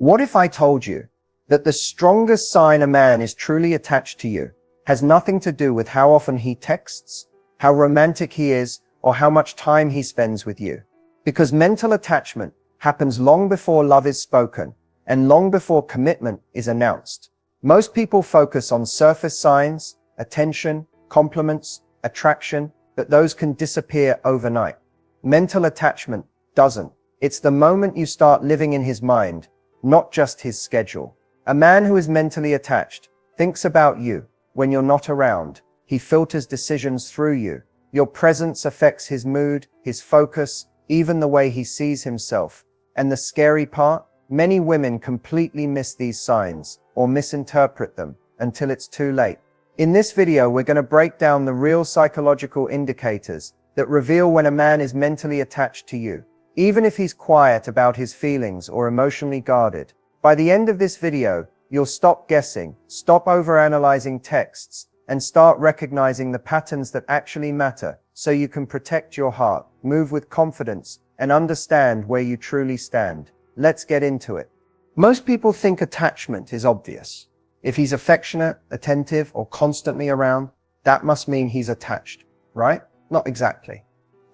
What if I told you that the strongest sign a man is truly attached to you has nothing to do with how often he texts, how romantic he is, or how much time he spends with you? Because mental attachment happens long before love is spoken and long before commitment is announced. Most people focus on surface signs, attention, compliments, attraction, but those can disappear overnight. Mental attachment doesn't. It's the moment you start living in his mind, not just his schedule. A man who is mentally attached thinks about you when you're not around. He filters decisions through you. Your presence affects his mood, his focus, even the way he sees himself. And the scary part? Many women completely miss these signs or misinterpret them until it's too late. In this video, we're going to break down the real psychological indicators that reveal when a man is mentally attached to you, even if he's quiet about his feelings or emotionally guarded. By the end of this video, you'll stop guessing, stop overanalyzing texts, and start recognizing the patterns that actually matter so you can protect your heart, move with confidence, and understand where you truly stand. Let's get into it. Most people think attachment is obvious. If he's affectionate, attentive, or constantly around, that must mean he's attached, right? Not exactly.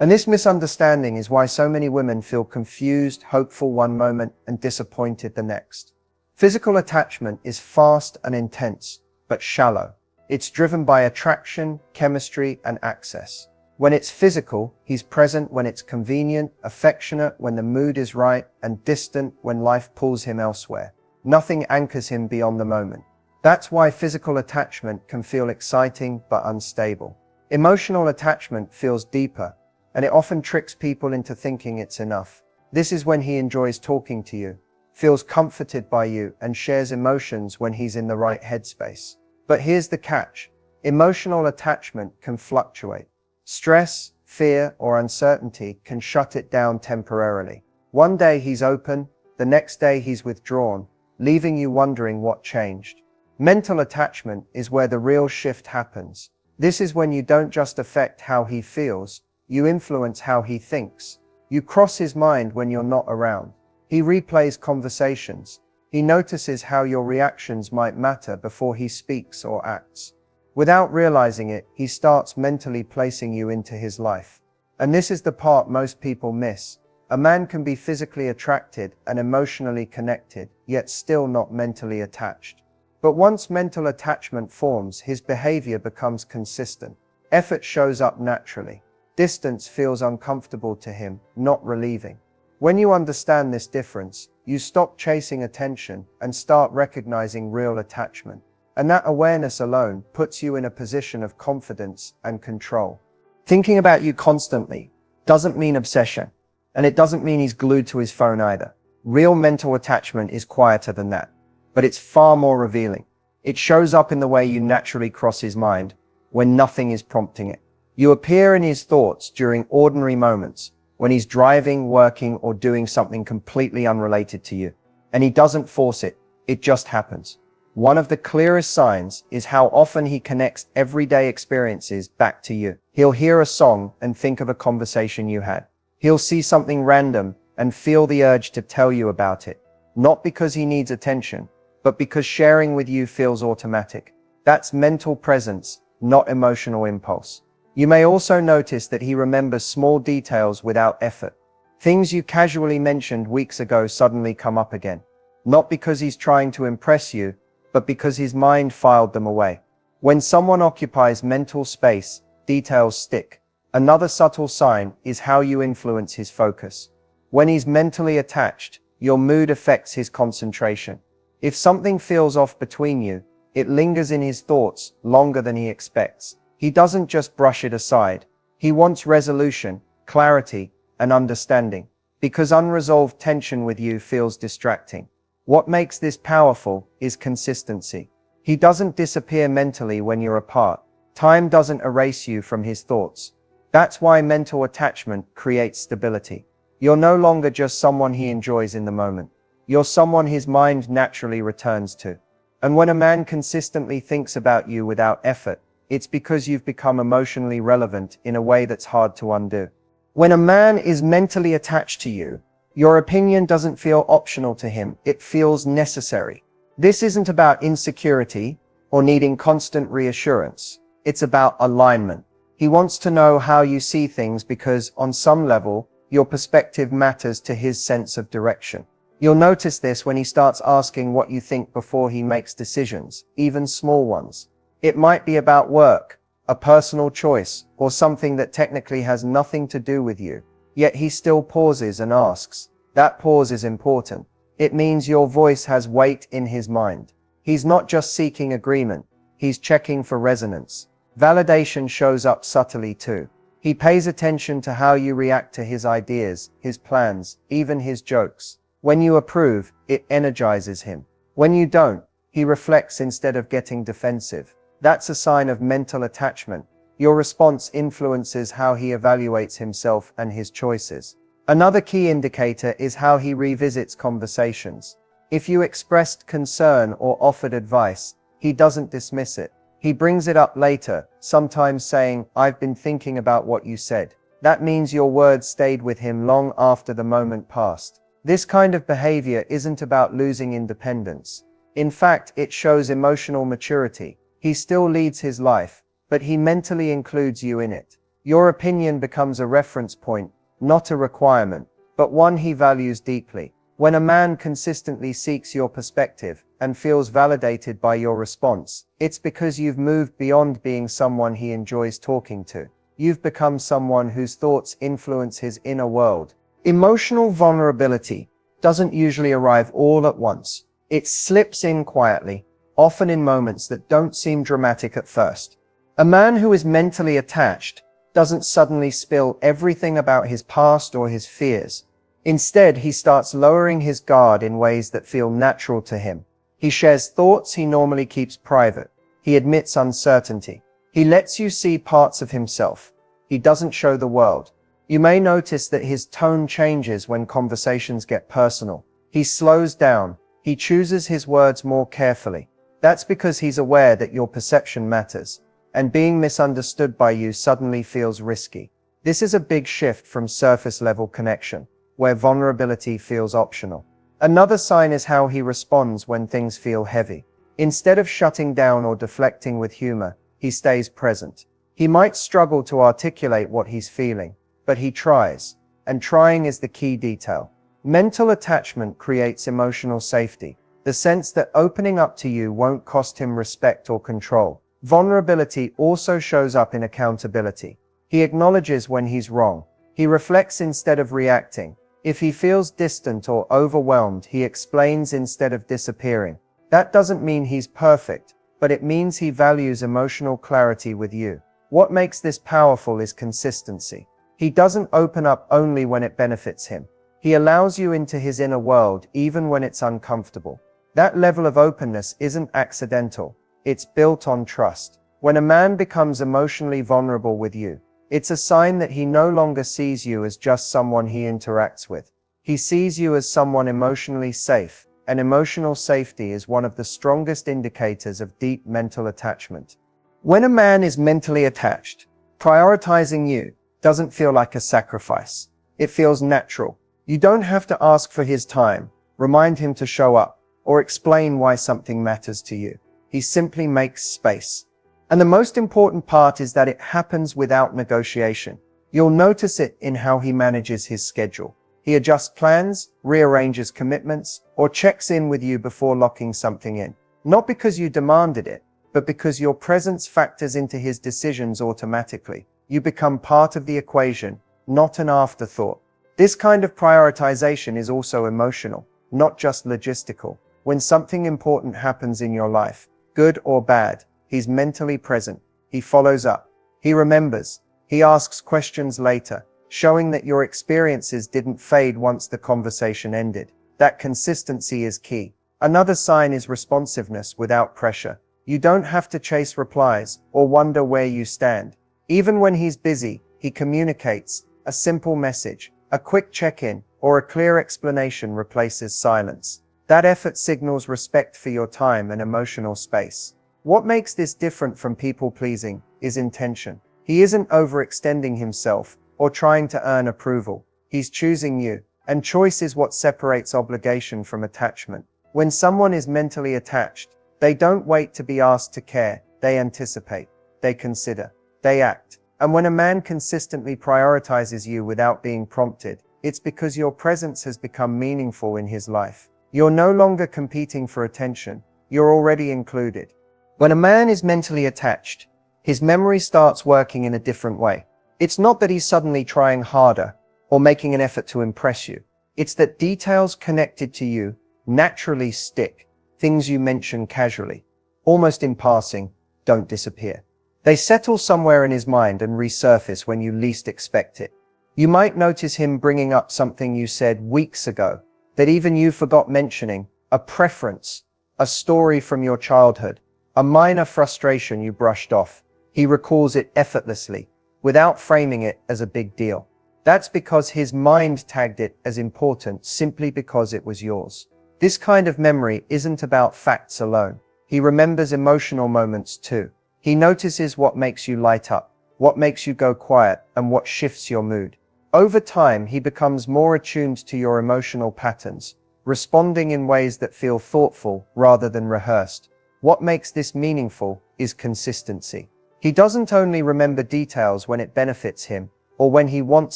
And this misunderstanding is why so many women feel confused, hopeful one moment, and disappointed the next. Physical attachment is fast and intense, but shallow. It's driven by attraction, chemistry, and access. When it's physical, he's present when it's convenient, affectionate when the mood is right, and distant when life pulls him elsewhere. Nothing anchors him beyond the moment. That's why physical attachment can feel exciting but unstable. Emotional attachment feels deeper, and it often tricks people into thinking it's enough. This is when he enjoys talking to you, feels comforted by you, and shares emotions when he's in the right headspace. But here's the catch. Emotional attachment can fluctuate. Stress, fear, or uncertainty can shut it down temporarily. One day he's open, the next day he's withdrawn, leaving you wondering what changed. Mental attachment is where the real shift happens. This is when you don't just affect how he feels, you influence how he thinks. You cross his mind when you're not around. He replays conversations. He notices how your reactions might matter before he speaks or acts. Without realizing it, he starts mentally placing you into his life. And this is the part most people miss. A man can be physically attracted and emotionally connected, yet still not mentally attached. But once mental attachment forms, his behavior becomes consistent. Effort shows up naturally. Distance feels uncomfortable to him, not relieving. When you understand this difference, you stop chasing attention and start recognizing real attachment. And that awareness alone puts you in a position of confidence and control. Thinking about you constantly doesn't mean obsession, and it doesn't mean he's glued to his phone either. Real mental attachment is quieter than that, but it's far more revealing. It shows up in the way you naturally cross his mind when nothing is prompting it. You appear in his thoughts during ordinary moments, when he's driving, working, or doing something completely unrelated to you. And he doesn't force it, it just happens. One of the clearest signs is how often he connects everyday experiences back to you. He'll hear a song and think of a conversation you had. He'll see something random and feel the urge to tell you about it. Not because he needs attention, but because sharing with you feels automatic. That's mental presence, not emotional impulse. You may also notice that he remembers small details without effort. Things you casually mentioned weeks ago suddenly come up again. Not because he's trying to impress you, but because his mind filed them away. When someone occupies mental space, details stick. Another subtle sign is how you influence his focus. When he's mentally attached, your mood affects his concentration. If something feels off between you, it lingers in his thoughts longer than he expects. He doesn't just brush it aside. He wants resolution, clarity, and understanding, because unresolved tension with you feels distracting. What makes this powerful is consistency. He doesn't disappear mentally when you're apart. Time doesn't erase you from his thoughts. That's why mental attachment creates stability. You're no longer just someone he enjoys in the moment. You're someone his mind naturally returns to. And when a man consistently thinks about you without effort, it's because you've become emotionally relevant in a way that's hard to undo. When a man is mentally attached to you, Your opinion doesn't feel optional to him, it feels necessary. This isn't about insecurity or needing constant reassurance. It's about alignment. He wants to know how you see things because, on some level, your perspective matters to his sense of direction. You'll notice this when he starts asking what you think before he makes decisions, even small ones. It might be about work, a personal choice, or something that technically has nothing to do with you. Yet he still pauses and asks. That pause is important. It means your voice has weight in his mind. He's not just seeking agreement, he's checking for resonance. Validation shows up subtly too. He pays attention to how you react to his ideas, his plans, even his jokes. When you approve, it energizes him. When you don't, he reflects instead of getting defensive. That's a sign of mental attachment. Your response influences how he evaluates himself and his choices. Another key indicator is how he revisits conversations. If you expressed concern or offered advice, he doesn't dismiss it. He brings it up later, sometimes saying, "I've been thinking about what you said." That means your words stayed with him long after the moment passed. This kind of behavior isn't about losing independence. In fact, it shows emotional maturity. He still leads his life, but he mentally includes you in it. Your opinion becomes a reference point, not a requirement, but one he values deeply. When a man consistently seeks your perspective and feels validated by your response, it's because you've moved beyond being someone he enjoys talking to. You've become someone whose thoughts influence his inner world. Emotional vulnerability doesn't usually arrive all at once. It slips in quietly, often in moments that don't seem dramatic at first. A man who is mentally attached doesn't suddenly spill everything about his past or his fears. Instead, he starts lowering his guard in ways that feel natural to him. He shares thoughts he normally keeps private. He admits uncertainty. He lets you see parts of himself he doesn't show the world. You may notice that his tone changes when conversations get personal. He slows down. He chooses his words more carefully. That's because he's aware that your perception matters, and being misunderstood by you suddenly feels risky. This is a big shift from surface-level connection, where vulnerability feels optional. Another sign is how he responds when things feel heavy. Instead of shutting down or deflecting with humor, he stays present. He might struggle to articulate what he's feeling, but he tries, and trying is the key detail. Mental attachment creates emotional safety, the sense that opening up to you won't cost him respect or control. Vulnerability also shows up in accountability. He acknowledges when he's wrong. He reflects instead of reacting. If he feels distant or overwhelmed, he explains instead of disappearing. That doesn't mean he's perfect, but it means he values emotional clarity with you. What makes this powerful is consistency. He doesn't open up only when it benefits him. He allows you into his inner world even when it's uncomfortable. That level of openness isn't accidental. It's built on trust. When a man becomes emotionally vulnerable with you, it's a sign that he no longer sees you as just someone he interacts with. He sees you as someone emotionally safe, and emotional safety is one of the strongest indicators of deep mental attachment. When a man is mentally attached, prioritizing you doesn't feel like a sacrifice. It feels natural. You don't have to ask for his time, remind him to show up, or explain why something matters to you. He simply makes space. And the most important part is that it happens without negotiation. You'll notice it in how he manages his schedule. He adjusts plans, rearranges commitments, or checks in with you before locking something in. Not because you demanded it, but because your presence factors into his decisions automatically. You become part of the equation, not an afterthought. This kind of prioritization is also emotional, not just logistical. When something important happens in your life, good or bad, he's mentally present. He follows up. He remembers. He asks questions later, showing that your experiences didn't fade once the conversation ended. That consistency is key. Another sign is responsiveness without pressure. You don't have to chase replies or wonder where you stand. Even when he's busy, he communicates. A simple message, a quick check-in, or a clear explanation replaces silence. That effort signals respect for your time and emotional space. What makes this different from people-pleasing is intention. He isn't overextending himself or trying to earn approval. He's choosing you. And choice is what separates obligation from attachment. When someone is mentally attached, they don't wait to be asked to care. They anticipate, they consider, they act. And when a man consistently prioritizes you without being prompted, it's because your presence has become meaningful in his life. You're no longer competing for attention, you're already included. When a man is mentally attached, his memory starts working in a different way. It's not that he's suddenly trying harder or making an effort to impress you. It's that details connected to you naturally stick. Things you mention casually, almost in passing, don't disappear. They settle somewhere in his mind and resurface when you least expect it. You might notice him bringing up something you said weeks ago that even you forgot mentioning, a preference, a story from your childhood, a minor frustration you brushed off. He recalls it effortlessly, without framing it as a big deal. That's because his mind tagged it as important simply because it was yours. This kind of memory isn't about facts alone. He remembers emotional moments too. He notices what makes you light up, what makes you go quiet, and what shifts your mood. Over time, he becomes more attuned to your emotional patterns, responding in ways that feel thoughtful rather than rehearsed. What makes this meaningful is consistency. He doesn't only remember details when it benefits him or when he wants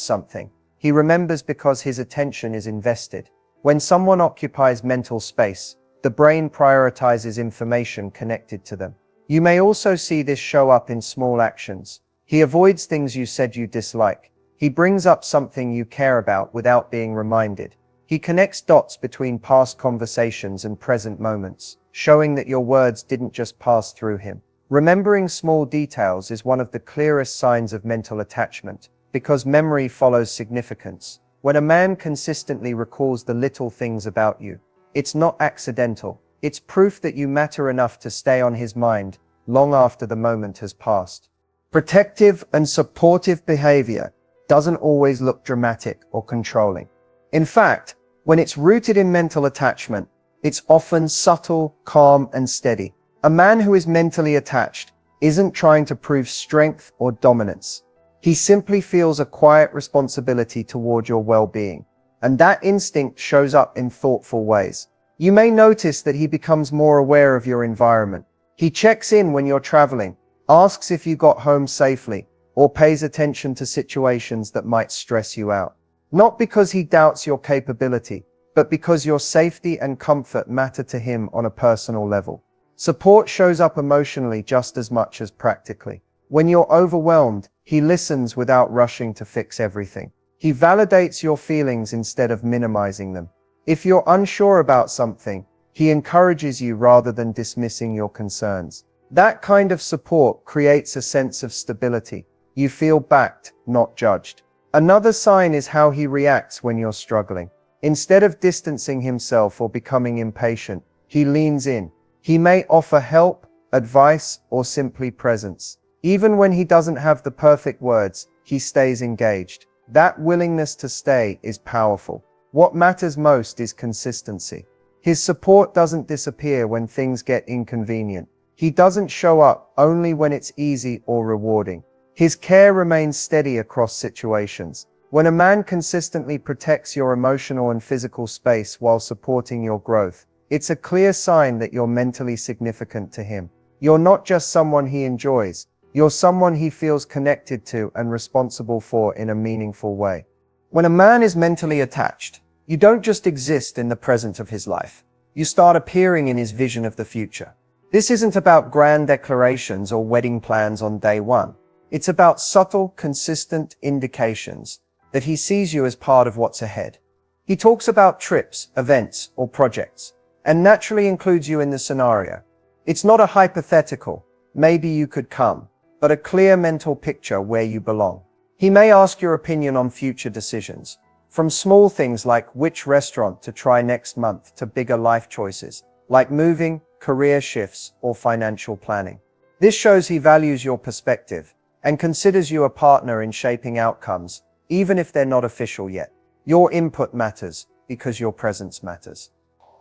something. He remembers because his attention is invested. When someone occupies mental space, the brain prioritizes information connected to them. You may also see this show up in small actions. He avoids things you said you dislike. He brings up something you care about without being reminded. He connects dots between past conversations and present moments, showing that your words didn't just pass through him. Remembering small details is one of the clearest signs of mental attachment, because memory follows significance. When a man consistently recalls the little things about you, it's not accidental. It's proof that you matter enough to stay on his mind long after the moment has passed. Protective and supportive behavior doesn't always look dramatic or controlling. In fact, when it's rooted in mental attachment, it's often subtle, calm, and steady. A man who is mentally attached isn't trying to prove strength or dominance. He simply feels a quiet responsibility toward your well-being, and that instinct shows up in thoughtful ways. You may notice that he becomes more aware of your environment. He checks in when you're traveling, asks if you got home safely, or pays attention to situations that might stress you out. Not because he doubts your capability, but because your safety and comfort matter to him on a personal level. Support shows up emotionally just as much as practically. When you're overwhelmed, he listens without rushing to fix everything. He validates your feelings instead of minimizing them. If you're unsure about something, he encourages you rather than dismissing your concerns. That kind of support creates a sense of stability. You feel backed, not judged. Another sign is how he reacts when you're struggling. Instead of distancing himself or becoming impatient, he leans in. He may offer help, advice, or simply presence. Even when he doesn't have the perfect words, he stays engaged. That willingness to stay is powerful. What matters most is consistency. His support doesn't disappear when things get inconvenient. He doesn't show up only when it's easy or rewarding. His care remains steady across situations. When a man consistently protects your emotional and physical space while supporting your growth, it's a clear sign that you're mentally significant to him. You're not just someone he enjoys, you're someone he feels connected to and responsible for in a meaningful way. When a man is mentally attached, you don't just exist in the present of his life. You start appearing in his vision of the future. This isn't about grand declarations or wedding plans on day one. It's about subtle, consistent indications that he sees you as part of what's ahead. He talks about trips, events, or projects, and naturally includes you in the scenario. It's not a hypothetical, maybe you could come, but a clear mental picture where you belong. He may ask your opinion on future decisions, from small things like which restaurant to try next month to bigger life choices, like moving, career shifts, or financial planning. This shows he values your perspective and considers you a partner in shaping outcomes, even if they're not official yet. Your input matters because your presence matters.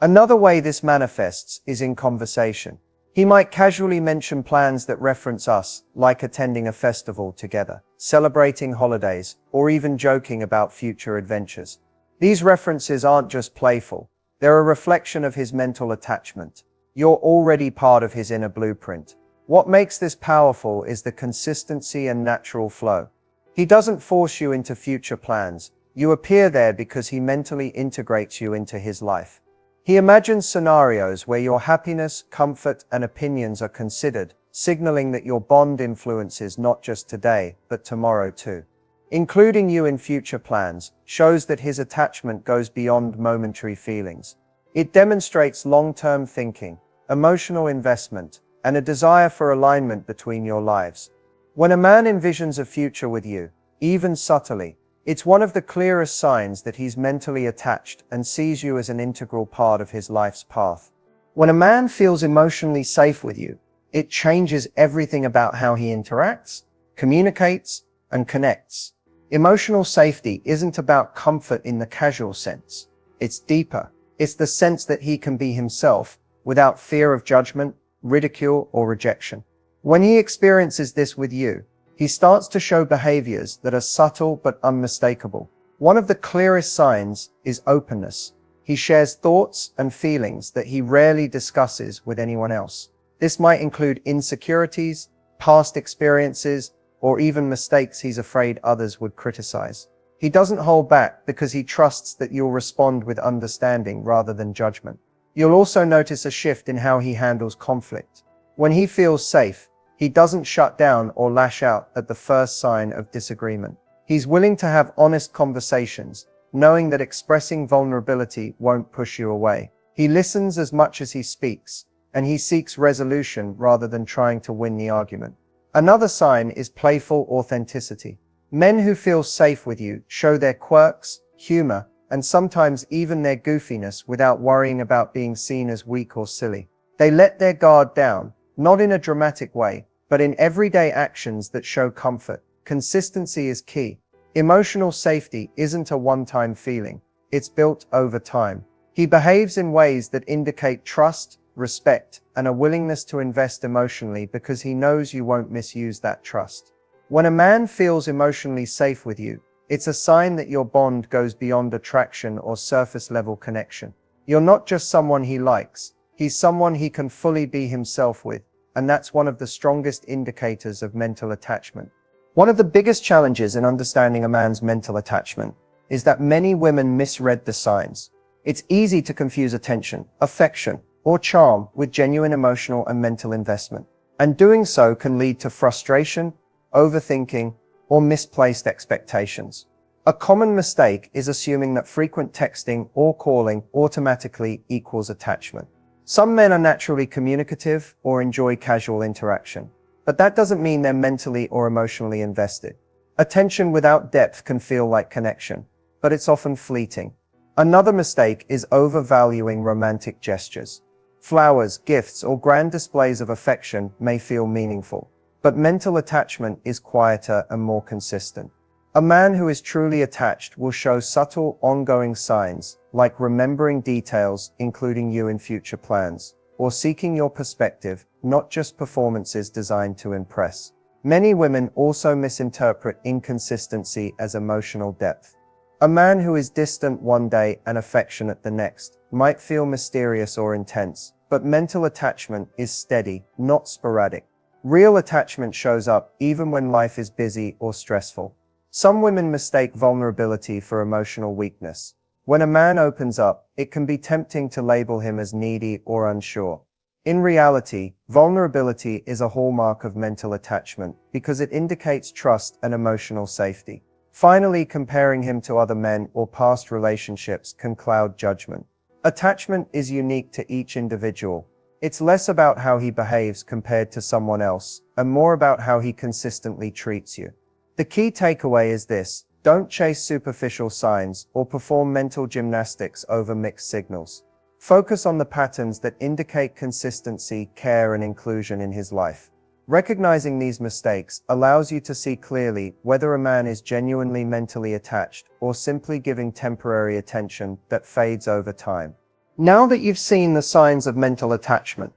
Another way this manifests is in conversation. He might casually mention plans that reference us, like attending a festival together, celebrating holidays, or even joking about future adventures. These references aren't just playful, they're a reflection of his mental attachment. You're already part of his inner blueprint. What makes this powerful is the consistency and natural flow. He doesn't force you into future plans. You appear there because he mentally integrates you into his life. He imagines scenarios where your happiness, comfort, and opinions are considered, signaling that your bond influences not just today, but tomorrow too. Including you in future plans shows that his attachment goes beyond momentary feelings. It demonstrates long-term thinking, emotional investment, and a desire for alignment between your lives. When a man envisions a future with you, even subtly, it's one of the clearest signs that he's mentally attached and sees you as an integral part of his life's path. When a man feels emotionally safe with you, it changes everything about how he interacts, communicates, and connects. Emotional safety isn't about comfort in the casual sense. It's deeper. It's the sense that he can be himself without fear of judgment, ridicule, or rejection. When he experiences this with you, he starts to show behaviors that are subtle but unmistakable. One of the clearest signs is openness. He shares thoughts and feelings that he rarely discusses with anyone else. This might include insecurities, past experiences, or even mistakes he's afraid others would criticize. He doesn't hold back because he trusts that you'll respond with understanding rather than judgment. You'll also notice a shift in how he handles conflict. When he feels safe, he doesn't shut down or lash out at the first sign of disagreement. He's willing to have honest conversations, knowing that expressing vulnerability won't push you away. He listens as much as he speaks, and he seeks resolution rather than trying to win the argument. Another sign is playful authenticity. Men who feel safe with you show their quirks, humor, and sometimes even their goofiness without worrying about being seen as weak or silly. They let their guard down, not in a dramatic way, but in everyday actions that show comfort. Consistency is key. Emotional safety isn't a one-time feeling. It's built over time. He behaves in ways that indicate trust, respect, and a willingness to invest emotionally because he knows you won't misuse that trust. When a man feels emotionally safe with you, it's a sign that your bond goes beyond attraction or surface-level connection. You're not just someone he likes, he's someone he can fully be himself with, and that's one of the strongest indicators of mental attachment. One of the biggest challenges in understanding a man's mental attachment is that many women misread the signs. It's easy to confuse attention, affection, or charm with genuine emotional and mental investment, and doing so can lead to frustration, overthinking, or misplaced expectations. A common mistake is assuming that frequent texting or calling automatically equals attachment. Some men are naturally communicative or enjoy casual interaction, but that doesn't mean they're mentally or emotionally invested. Attention without depth can feel like connection, but it's often fleeting. Another mistake is overvaluing romantic gestures. Flowers, gifts, or grand displays of affection may feel meaningful, but mental attachment is quieter and more consistent. A man who is truly attached will show subtle, ongoing signs, like remembering details, including you in future plans, or seeking your perspective, not just performances designed to impress. Many women also misinterpret inconsistency as emotional depth. A man who is distant one day and affectionate the next might feel mysterious or intense, but mental attachment is steady, not sporadic. Real attachment shows up even when life is busy or stressful. Some women mistake vulnerability for emotional weakness. When a man opens up, it can be tempting to label him as needy or unsure. In reality, vulnerability is a hallmark of mental attachment because it indicates trust and emotional safety. Finally, comparing him to other men or past relationships can cloud judgment. Attachment is unique to each individual. It's less about how he behaves compared to someone else, and more about how he consistently treats you. The key takeaway is this: don't chase superficial signs or perform mental gymnastics over mixed signals. Focus on the patterns that indicate consistency, care, and inclusion in his life. Recognizing these mistakes allows you to see clearly whether a man is genuinely mentally attached or simply giving temporary attention that fades over time. Now that you've seen the signs of mental attachment,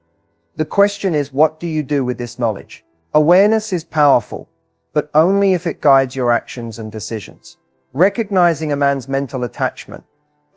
the question is, what do you do with this knowledge? Awareness is powerful, but only if it guides your actions and decisions. Recognizing a man's mental attachment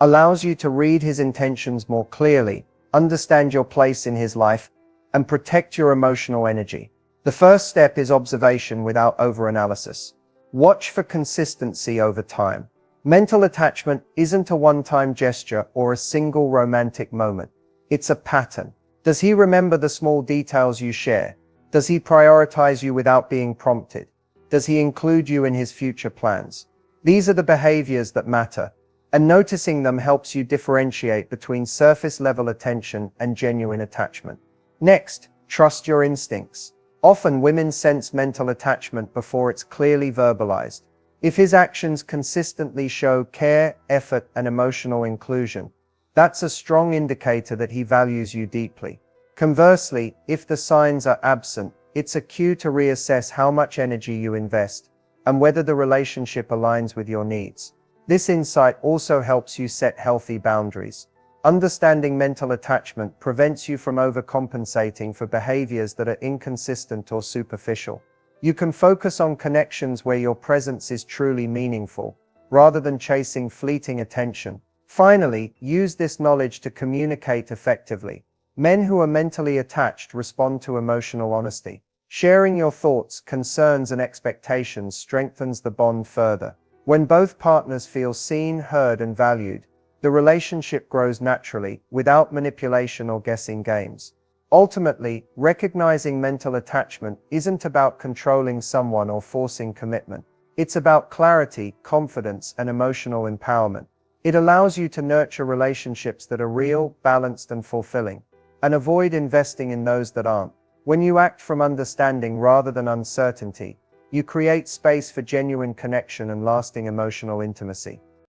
allows you to read his intentions more clearly, understand your place in his life, and protect your emotional energy. The first step is observation without overanalysis. Watch for consistency over time. Mental attachment isn't a one-time gesture or a single romantic moment. It's a pattern. Does he remember the small details you share? Does he prioritize you without being prompted? Does he include you in his future plans? These are the behaviors that matter, and noticing them helps you differentiate between surface-level attention and genuine attachment. Next, trust your instincts. Often women sense mental attachment before it's clearly verbalized. If his actions consistently show care, effort, and emotional inclusion, that's a strong indicator that he values you deeply. Conversely, if the signs are absent, it's a cue to reassess how much energy you invest and whether the relationship aligns with your needs. This insight also helps you set healthy boundaries. Understanding mental attachment prevents you from overcompensating for behaviors that are inconsistent or superficial. You can focus on connections where your presence is truly meaningful, rather than chasing fleeting attention. Finally, use this knowledge to communicate effectively. Men who are mentally attached respond to emotional honesty. Sharing your thoughts, concerns, and expectations strengthens the bond further. When both partners feel seen, heard, and valued, the relationship grows naturally, without manipulation or guessing games. Ultimately, recognizing mental attachment isn't about controlling someone or forcing commitment. It's about clarity, confidence, and emotional empowerment. It allows you to nurture relationships that are real, balanced, and fulfilling, and avoid investing in those that aren't. When you act from understanding rather than uncertainty, you create space for genuine connection and lasting emotional intimacy.